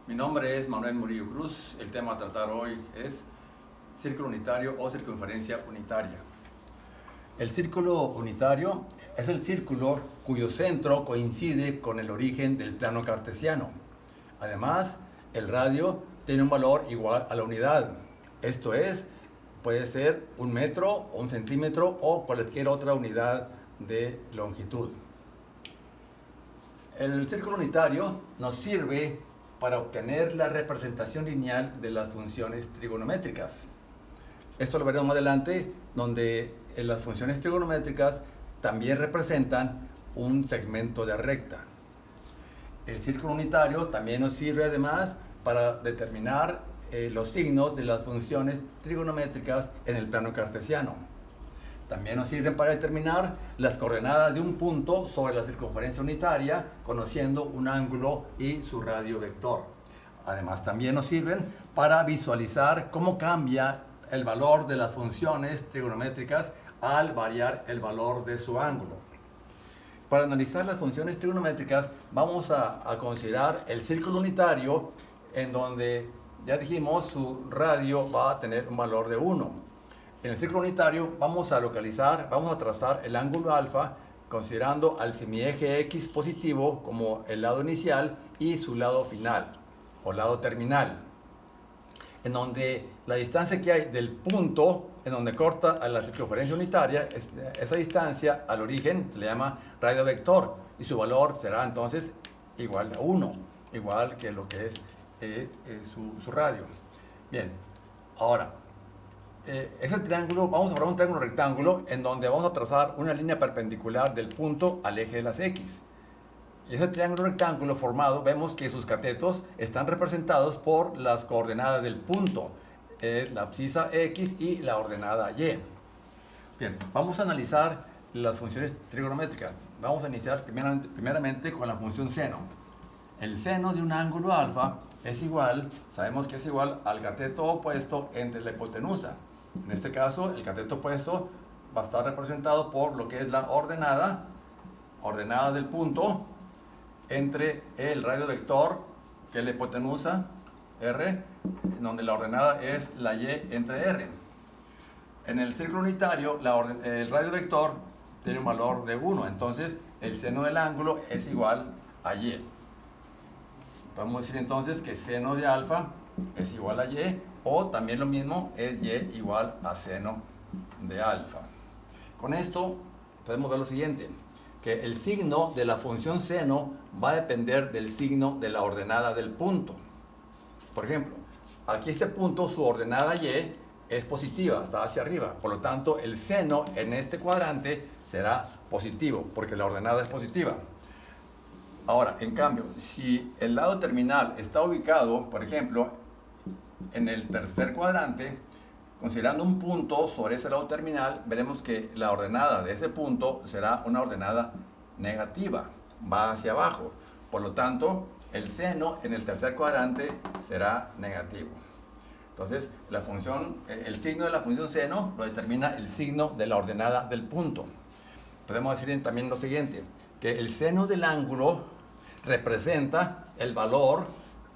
Mi nombre es Manuel Murillo Cruz. El tema a tratar hoy es círculo unitario o circunferencia unitaria. El círculo unitario es el círculo cuyo centro coincide con el origen del plano cartesiano. Además, el radio tiene un valor igual a la unidad. Esto es, puede ser un metro, un centímetro o cualquier otra unidad de longitud. El círculo unitario nos sirve para obtener la representación lineal de las funciones trigonométricas. Esto lo veremos más adelante, donde las funciones trigonométricas también representan un segmento de recta. El círculo unitario también nos sirve además para determinar los signos de las funciones trigonométricas en el plano cartesiano. También nos sirven para determinar las coordenadas de un punto sobre la circunferencia unitaria, conociendo un ángulo y su radio vector. Además, también nos sirven para visualizar cómo cambia el valor de las funciones trigonométricas al variar el valor de su ángulo. Para analizar las funciones trigonométricas, vamos a considerar el círculo unitario, en donde ya dijimos su radio va a tener un valor de 1. En el círculo unitario vamos a trazar el ángulo alfa considerando al semieje X positivo como el lado inicial y su lado final o lado terminal, en donde la distancia que hay del punto en donde corta a la circunferencia unitaria, esa distancia al origen se le llama radio vector y su valor será entonces igual a 1, igual que lo que es su radio. Bien, ahora ese triángulo, vamos a formar un triángulo rectángulo en donde vamos a trazar una línea perpendicular del punto al eje de las X. Y ese triángulo rectángulo formado, vemos que sus catetos están representados por las coordenadas del punto, la abscisa X y la ordenada Y. Bien, vamos a analizar las funciones trigonométricas. Vamos a iniciar primeramente con la función seno. El seno de un ángulo alfa es igual, sabemos que es igual al cateto opuesto entre la hipotenusa. En este caso, el cateto opuesto va a estar representado por lo que es la ordenada del punto, entre el radio vector, que es la hipotenusa, R, donde la ordenada es la Y entre R. En el círculo unitario, el radio vector tiene un valor de 1, entonces el seno del ángulo es igual a Y. Podemos decir entonces que seno de alfa es igual a Y, o también lo mismo es Y igual a seno de alfa. Con esto podemos ver lo siguiente, que el signo de la función seno va a depender del signo de la ordenada del punto. Por ejemplo, aquí este punto, su ordenada Y es positiva, está hacia arriba, por lo tanto el seno en este cuadrante será positivo, porque la ordenada es positiva. Ahora, en cambio, si el lado terminal está ubicado, por ejemplo, en el tercer cuadrante, considerando un punto sobre ese lado terminal, veremos que la ordenada de ese punto será una ordenada negativa, va hacia abajo. Por lo tanto, el seno en el tercer cuadrante será negativo. Entonces, el signo de la función seno lo determina el signo de la ordenada del punto. Podemos decir también lo siguiente, que el seno del ángulo representa el valor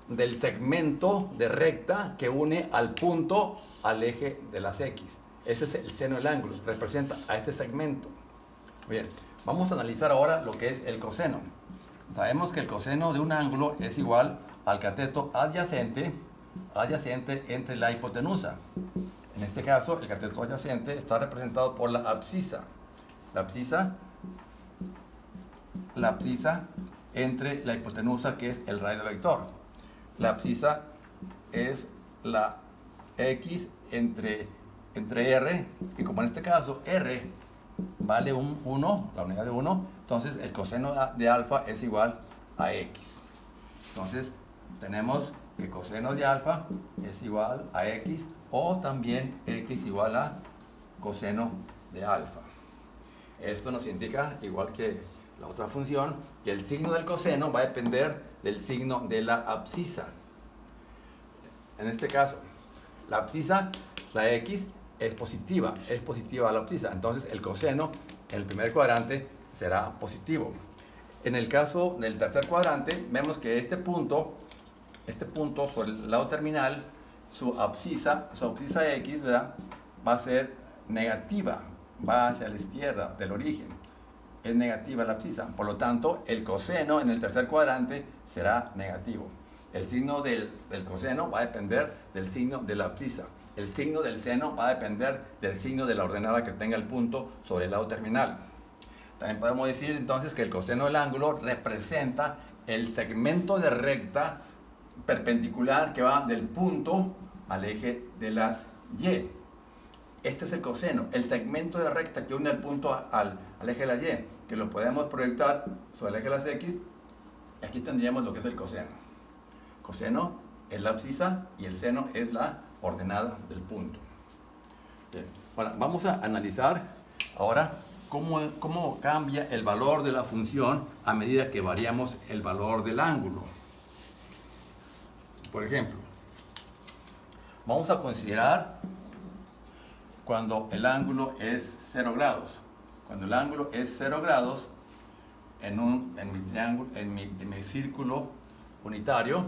del segmento de recta que une al punto al eje de las X. Ese es el seno del ángulo, representa a este segmento. Bien, vamos a analizar ahora lo que es el coseno. Sabemos que el coseno de un ángulo es igual al cateto adyacente entre la hipotenusa. En este caso, el cateto adyacente está representado por la abscisa. La abscisa entre la hipotenusa, que es el radio vector. La abscisa es la X entre R, y como en este caso R vale un 1, la unidad de 1, entonces el coseno de alfa es igual a X. Entonces tenemos que coseno de alfa es igual a X, o también X igual a coseno de alfa. Esto nos indica, igual que la otra función, que el signo del coseno va a depender del signo de la abscisa. En este caso, la abscisa, la X, es positiva la abscisa. Entonces, el coseno en el primer cuadrante será positivo. En el caso del tercer cuadrante, vemos que este punto este punto sobre el lado terminal, su abscisa X, ¿verdad?, va a ser negativa, va hacia la izquierda del origen. Es negativa la abscisa. Por lo tanto, el coseno en el tercer cuadrante será negativo. El signo del coseno va a depender del signo de la abscisa. El signo del seno va a depender del signo de la ordenada que tenga el punto sobre el lado terminal. También podemos decir entonces que el coseno del ángulo representa el segmento de recta perpendicular que va del punto al eje de las Y. Este es el coseno, el segmento de recta que une el punto al eje de la Y, que lo podemos proyectar sobre el eje de las X. Aquí tendríamos lo que es el coseno. Coseno es la abscisa y el seno es la ordenada del punto. Bien. Ahora, vamos a analizar ahora cómo cambia el valor de la función a medida que variamos el valor del ángulo. Por ejemplo, vamos a considerar cuando el ángulo es 0 grados. Cuando el ángulo es 0 grados en mi triángulo, en mi círculo unitario,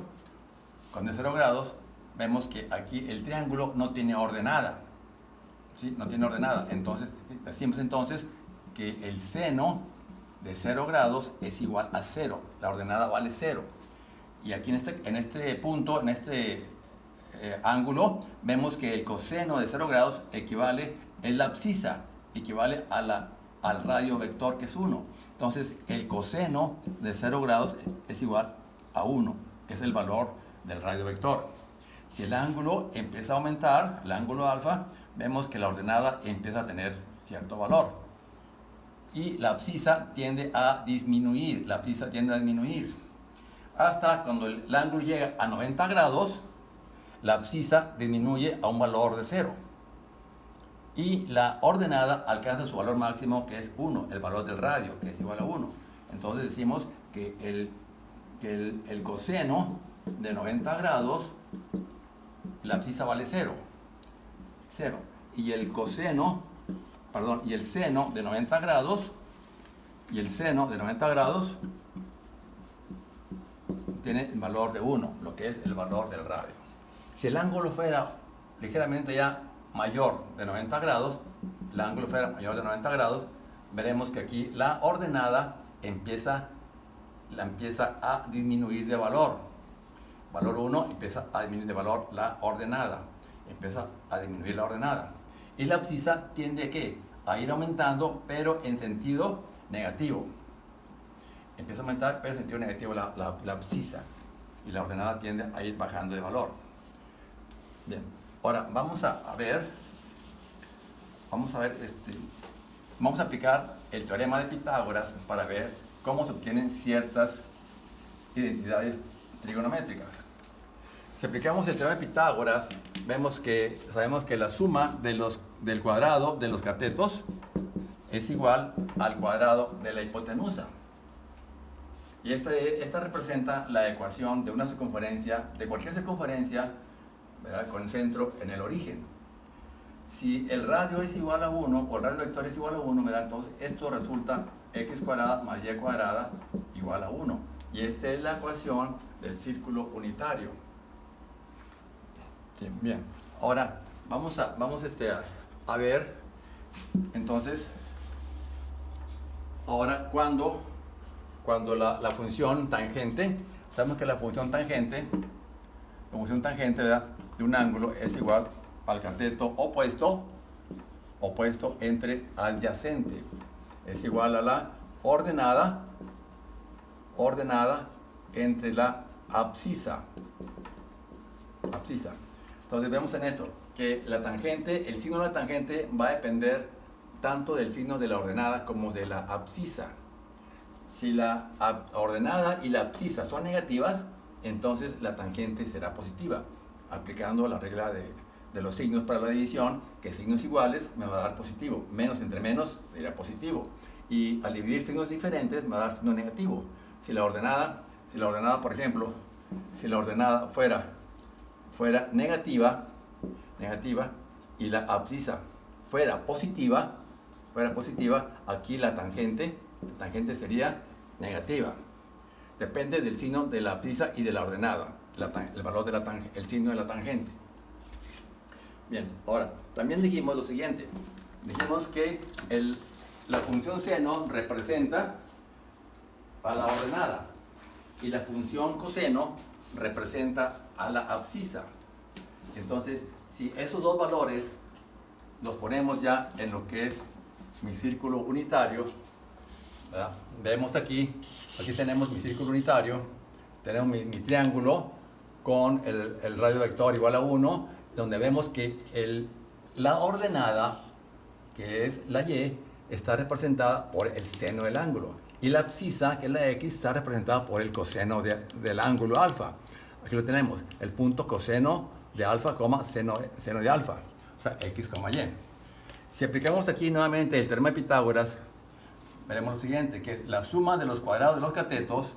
cuando es 0 grados, vemos que aquí el triángulo no tiene ordenada. ¿Sí? No tiene ordenada. Entonces, decimos entonces que el seno de 0 grados es igual a 0. La ordenada vale 0. Y aquí en este punto, en este ángulo, vemos que el coseno de 0 grados es la abscisa, equivale al radio vector, que es 1. Entonces, el coseno de 0 grados es igual a 1, que es el valor del radio vector. Si el ángulo empieza a aumentar, el ángulo alfa, vemos que la ordenada empieza a tener cierto valor. Y la abscisa tiende a disminuir, hasta cuando el ángulo llega a 90 grados, la abscisa disminuye a un valor de 0. Y la ordenada alcanza su valor máximo, que es 1, el valor del radio, que es igual a 1. Entonces decimos que el coseno de 90 grados, la abscisa vale 0. Y el seno de 90 grados, tiene el valor de 1, lo que es el valor del radio. Si el ángulo fuera ligeramente ya mayor de 90 grados, veremos que aquí la ordenada empieza a disminuir de valor. Valor 1 empieza a disminuir de valor la ordenada. Y la abscisa tiende a ir aumentando, pero en sentido negativo. Empieza a aumentar, pero en sentido negativo la abscisa. Y la ordenada tiende a ir bajando de valor. Bien, ahora vamos a aplicar el teorema de Pitágoras para ver cómo se obtienen ciertas identidades trigonométricas. Si aplicamos el teorema de Pitágoras, sabemos que la suma del cuadrado de los catetos es igual al cuadrado de la hipotenusa. Y esta representa la ecuación de una circunferencia, de cualquier circunferencia, ¿verdad?, con centro en el origen. Si el radio es igual a 1, o el radio vector es igual a 1, ¿verdad?, entonces esto resulta x cuadrada más y cuadrada igual a 1. Y esta es la ecuación del círculo unitario. Sí, bien. Ahora, vamos a ver, entonces, ahora cuando la función tangente, sabemos que la función tangente, ¿verdad?, de un ángulo es igual al cateto opuesto entre adyacente. Es igual a la ordenada entre la abscisa. Entonces vemos en esto que el signo de la tangente va a depender tanto del signo de la ordenada como de la abscisa. Si la ordenada y la abscisa son negativas, entonces la tangente será positiva, aplicando la regla de los signos para la división, que signos iguales me va a dar positivo, menos entre menos sería positivo, y al dividir signos diferentes me va a dar signo negativo. Si la ordenada, por ejemplo, fuera negativa y la abscisa fuera positiva, aquí la tangente sería negativa. Depende del signo de la abscisa y de la ordenada. el valor de el signo de la tangente. Bien, ahora, también dijimos lo siguiente. Dijimos que la función seno representa a la ordenada y la función coseno representa a la abscisa. Entonces, si esos dos valores los ponemos ya en lo que es mi círculo unitario, ¿verdad? Vemos aquí tenemos mi círculo unitario, tenemos mi triángulo con el radio vector igual a 1, donde vemos que la ordenada, que es la y, está representada por el seno del ángulo, y la abscisa, que es la x, está representada por el coseno del ángulo alfa. Aquí lo tenemos, el punto coseno de alfa, seno de alfa, o sea, x, y. Si aplicamos aquí nuevamente el teorema de Pitágoras, veremos lo siguiente, que es la suma de los cuadrados de los catetos,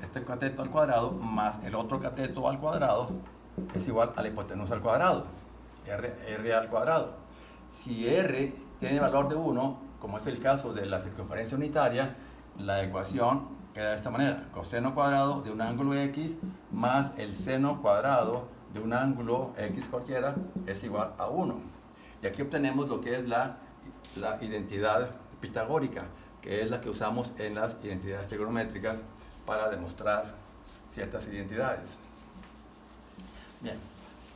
este cateto al cuadrado más el otro cateto al cuadrado, es igual a la hipotenusa al cuadrado, r al cuadrado. Si r tiene valor de 1, como es el caso de la circunferencia unitaria, la ecuación queda de esta manera: coseno cuadrado de un ángulo x más el seno cuadrado de un ángulo x cualquiera es igual a 1. Y aquí obtenemos lo que es la identidad pitagórica, que es la que usamos en las identidades trigonométricas para demostrar ciertas identidades. Bien,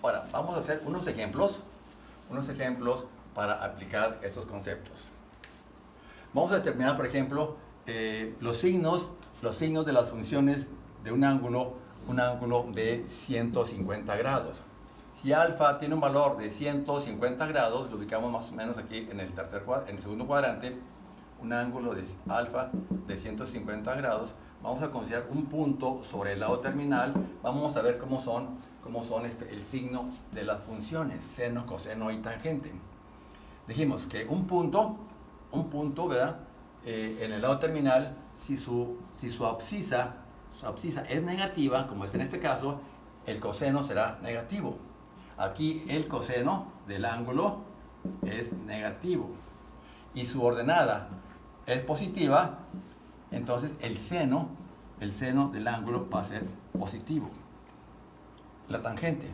ahora vamos a hacer unos ejemplos para aplicar estos conceptos. Vamos a determinar, por ejemplo, los signos de las funciones de un ángulo de 150 grados. Si alfa tiene un valor de 150 grados, lo ubicamos más o menos aquí en el segundo cuadrante, un ángulo de alfa de 150 grados, vamos a considerar un punto sobre el lado terminal. Vamos a ver cómo son el signo de las funciones, seno, coseno y tangente. Dijimos que un punto, ¿verdad? En el lado terminal, si su abscisa es negativa, como es en este caso, el coseno será negativo. Aquí el coseno del ángulo es negativo y su ordenada es positiva, entonces el seno del ángulo va a ser positivo. La tangente.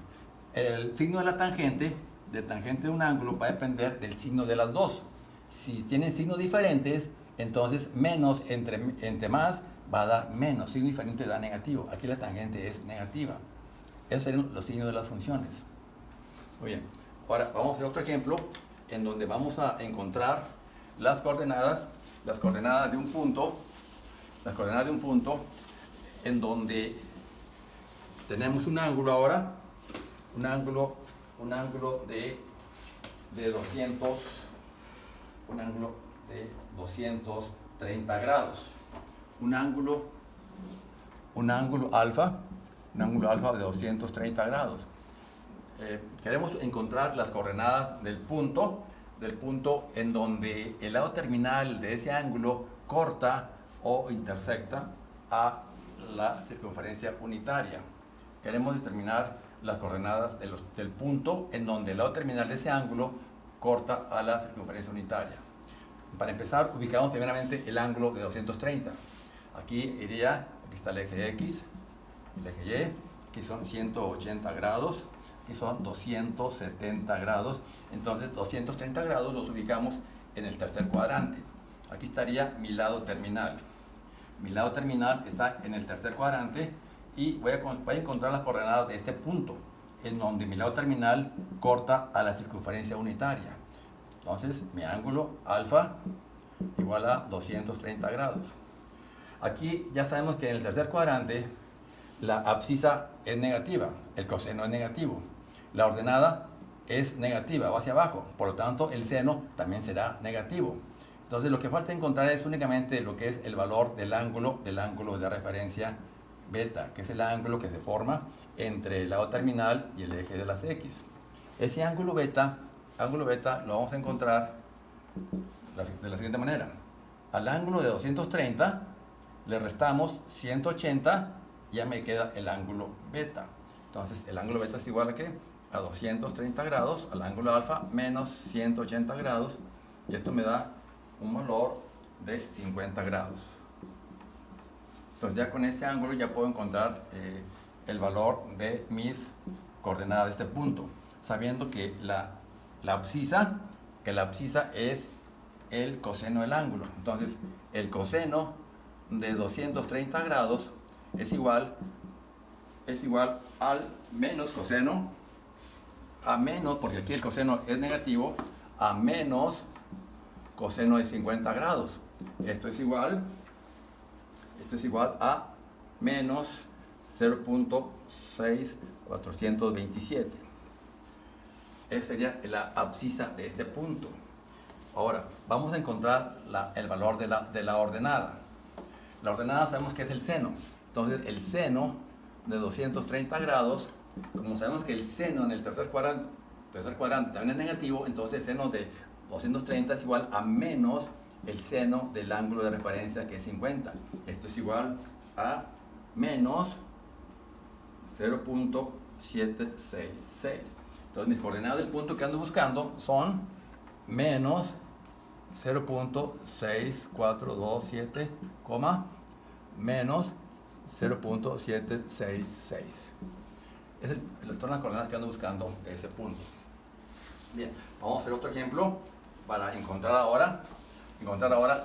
El signo de la tangente de un ángulo va a depender del signo de las dos. Si tienen signos diferentes, entonces menos entre más va a dar menos. Signo diferente da negativo. Aquí la tangente es negativa. Esos serían los signos de las funciones. Muy bien. Ahora vamos a hacer otro ejemplo en donde vamos a encontrar las coordenadas de un punto, en donde tenemos un ángulo ahora, un ángulo de 230 grados, un ángulo alfa de 230 grados. Queremos encontrar las coordenadas del punto en donde el lado terminal de ese ángulo corta o intersecta a la circunferencia unitaria. Queremos determinar las coordenadas del punto en donde el lado terminal de ese ángulo corta a la circunferencia unitaria. Para empezar, ubicamos primeramente el ángulo de 230. Aquí está el eje X, el eje Y, aquí son 180 grados, aquí son 270 grados. Entonces, 230 grados los ubicamos en el tercer cuadrante. Aquí estaría mi lado terminal. Mi lado terminal está en el tercer cuadrante y voy a encontrar las coordenadas de este punto, en donde mi lado terminal corta a la circunferencia unitaria. Entonces, mi ángulo alfa igual a 230 grados. Aquí ya sabemos que en el tercer cuadrante la abscisa es negativa, el coseno es negativo, la ordenada es negativa, va hacia abajo, por lo tanto el seno también será negativo. Entonces lo que falta encontrar es únicamente lo que es el valor del ángulo de referencia beta, que es el ángulo que se forma entre el lado terminal y el eje de las X. Ese ángulo beta lo vamos a encontrar de la siguiente manera. Al ángulo de 230 le restamos 180, ya me queda el ángulo beta. Entonces el ángulo beta es igual a ¿qué? A 230 grados, al ángulo alfa menos 180 grados, y esto me da un valor de 50 grados. Entonces ya con ese ángulo ya puedo encontrar el valor de mis coordenadas de este punto, sabiendo que la abscisa es el coseno del ángulo. Entonces, el coseno de 230 grados es igual al menos coseno, a menos, porque aquí el coseno es negativo, a menos coseno de 50 grados. Esto es igual a menos 0.6427. Esa sería la abscisa de este punto. Ahora, vamos a encontrar el valor de la ordenada. La ordenada sabemos que es el seno. Entonces, el seno de 230 grados, como sabemos que el seno en el tercer cuadrante también es negativo, entonces el seno de 230 es igual a menos el seno del ángulo de referencia, que es 50. Esto es igual a menos 0.766. Entonces, mis coordenadas del punto que ando buscando son menos 0.6427, menos 0.766. Esas son las coordenadas que ando buscando de ese punto. Bien, vamos a hacer otro ejemplo para encontrar ahora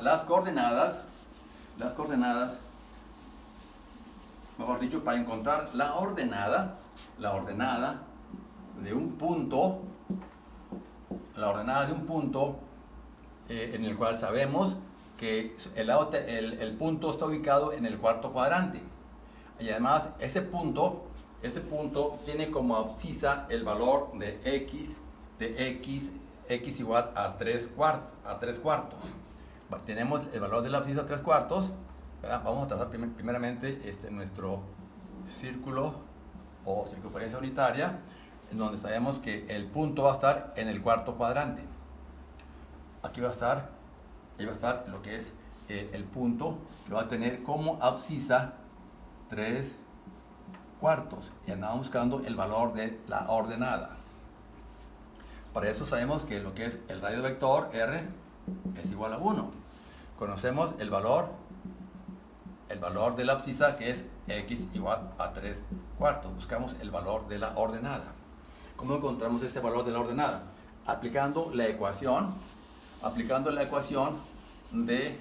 las coordenadas, mejor dicho, para encontrar la ordenada de un punto, en el cual sabemos que el punto está ubicado en el cuarto cuadrante. Y además, ese punto tiene como abscisa el valor de x igual a 3 cuartos. Tenemos el valor de la abscisa a 3 cuartos. ¿Verdad? Vamos a trazar primeramente nuestro círculo o circunferencia unitaria, en donde sabemos que el punto va a estar en el cuarto cuadrante. Aquí va a estar lo que es el punto, que va a tener como abscisa 3 cuartos. Y andamos buscando el valor de la ordenada. Para eso sabemos que lo que es el radio vector R es igual a 1. Conocemos el valor de la abscisa, que es x igual a 3 cuartos. Buscamos el valor de la ordenada. ¿Cómo encontramos este valor de la ordenada? Aplicando la ecuación de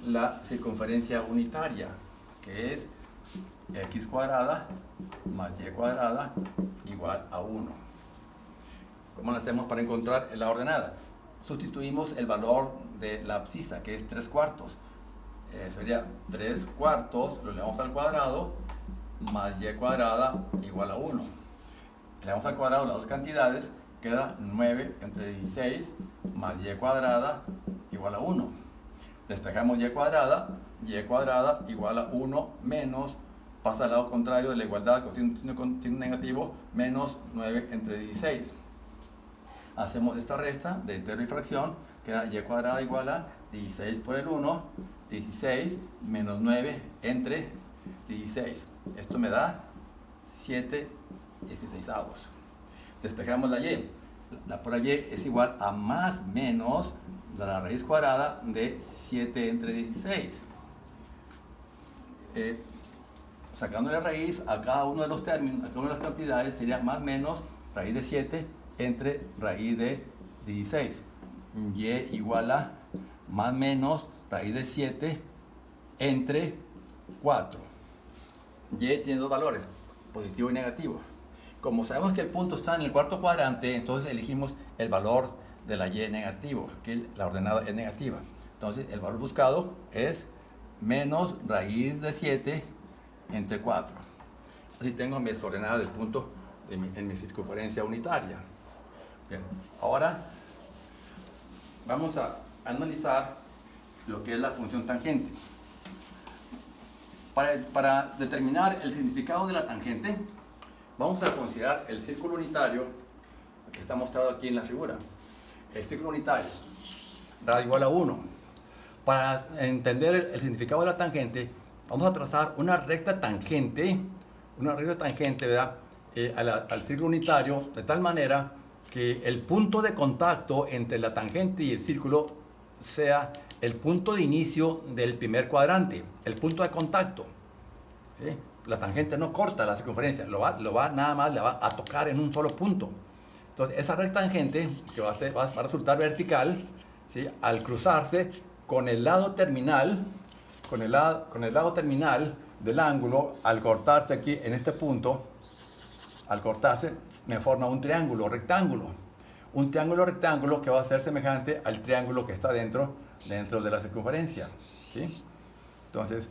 la circunferencia unitaria, que es x cuadrada más y cuadrada igual a 1. ¿Cómo lo hacemos para encontrar la ordenada? Sustituimos el valor de la abscisa, que es 3 cuartos. Sería 3 cuartos, lo elevamos al cuadrado, más y cuadrada igual a 1. Elevamos al cuadrado las dos cantidades, queda 9 entre 16 más y cuadrada igual a 1. Despejamos y cuadrada igual a 1 menos, pasa al lado contrario de la igualdad con signo negativo, menos 9 entre 16. Hacemos esta resta de entero y fracción, queda y cuadrada igual a 16 por el 1, 16 menos 9 entre 16. Esto me da 7 16avos. Despejamos la y. La pura y es igual a más menos la raíz cuadrada de 7 entre 16. Sacando la raíz a cada uno de los términos, a cada una de las cantidades, sería más menos raíz de 7 entre raíz de 16. Y igual a más menos raíz de 7 entre 4. Y tiene dos valores, positivo y negativo. Como sabemos que el punto está en el cuarto cuadrante, entonces elegimos el valor de la y negativo. Aquí la ordenada es negativa. Entonces el valor buscado es menos raíz de 7 entre 4. Así tengo mis coordenadas del punto en mi circunferencia unitaria. Bien, ahora vamos a analizar lo que es la función tangente. Para determinar el significado de la tangente, vamos a considerar el círculo unitario que está mostrado aquí en la figura. El círculo unitario, radio igual a 1. Para entender el significado de la tangente, vamos a trazar una recta tangente, ¿verdad? Al círculo unitario, de tal manera que el punto de contacto entre la tangente y el círculo sea el punto de inicio del primer cuadrante, el punto de contacto. ¿Sí? la tangente no corta la circunferencia, nada más le va a tocar en un solo punto. Entonces, esa recta tangente que va a resultar vertical, ¿sí? Al cruzarse con el lado terminal, con el lado terminal del ángulo, al cortarse aquí en este punto, al cortarse, me forma un triángulo rectángulo. Un triángulo rectángulo que va a ser semejante al triángulo que está dentro de la circunferencia, ¿sí? Entonces,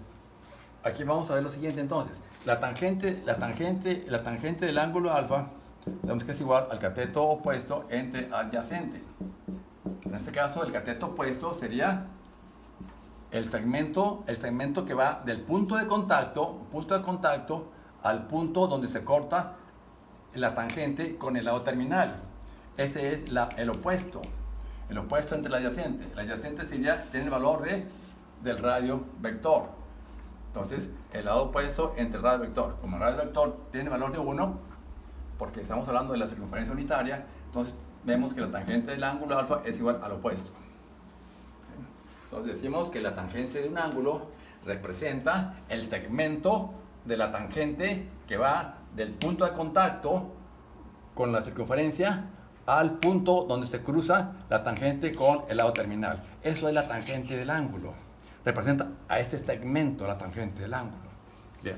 aquí vamos a ver lo siguiente entonces. La tangente del ángulo alfa, sabemos que es igual al cateto opuesto entre adyacente. En este caso, el cateto opuesto sería el segmento que va del punto de contacto al punto donde se corta la tangente con el lado terminal. Ese es el opuesto entre el adyacente. El adyacente tiene el valor del radio vector. Entonces, el lado opuesto entre el radio vector. Como el radio vector tiene valor de 1, porque estamos hablando de la circunferencia unitaria, entonces vemos que la tangente del ángulo alfa es igual al opuesto. Entonces decimos que la tangente de un ángulo representa el segmento de la tangente que va del punto de contacto con la circunferencia al punto donde se cruza la tangente con el lado terminal. Eso es la tangente del ángulo. Representa a este segmento la tangente del ángulo. Bien.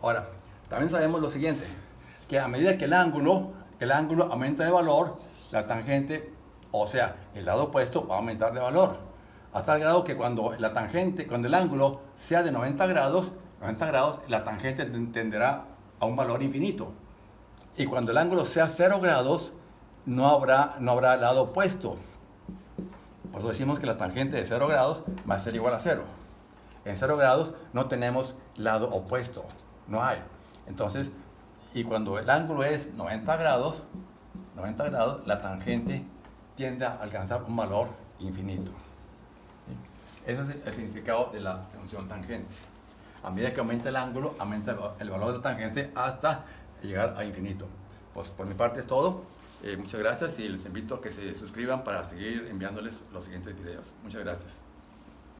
Ahora, también sabemos lo siguiente, que a medida que el ángulo aumenta de valor, la tangente, o sea, el lado opuesto va a aumentar de valor. Hasta el grado que cuando el ángulo sea de 90 grados, la tangente tenderá a un valor infinito. Y cuando el ángulo sea 0 grados, no habrá lado opuesto. Por eso decimos que la tangente de 0 grados va a ser igual a 0. En 0 grados no tenemos lado opuesto, no hay. Entonces, y cuando el ángulo es 90 grados, la tangente tiende a alcanzar un valor infinito. Ese es el significado de la función tangente. A medida que aumenta el ángulo, aumenta el valor de la tangente hasta llegar a infinito. Pues por mi parte es todo. Muchas gracias y les invito a que se suscriban para seguir enviándoles los siguientes videos. Muchas gracias.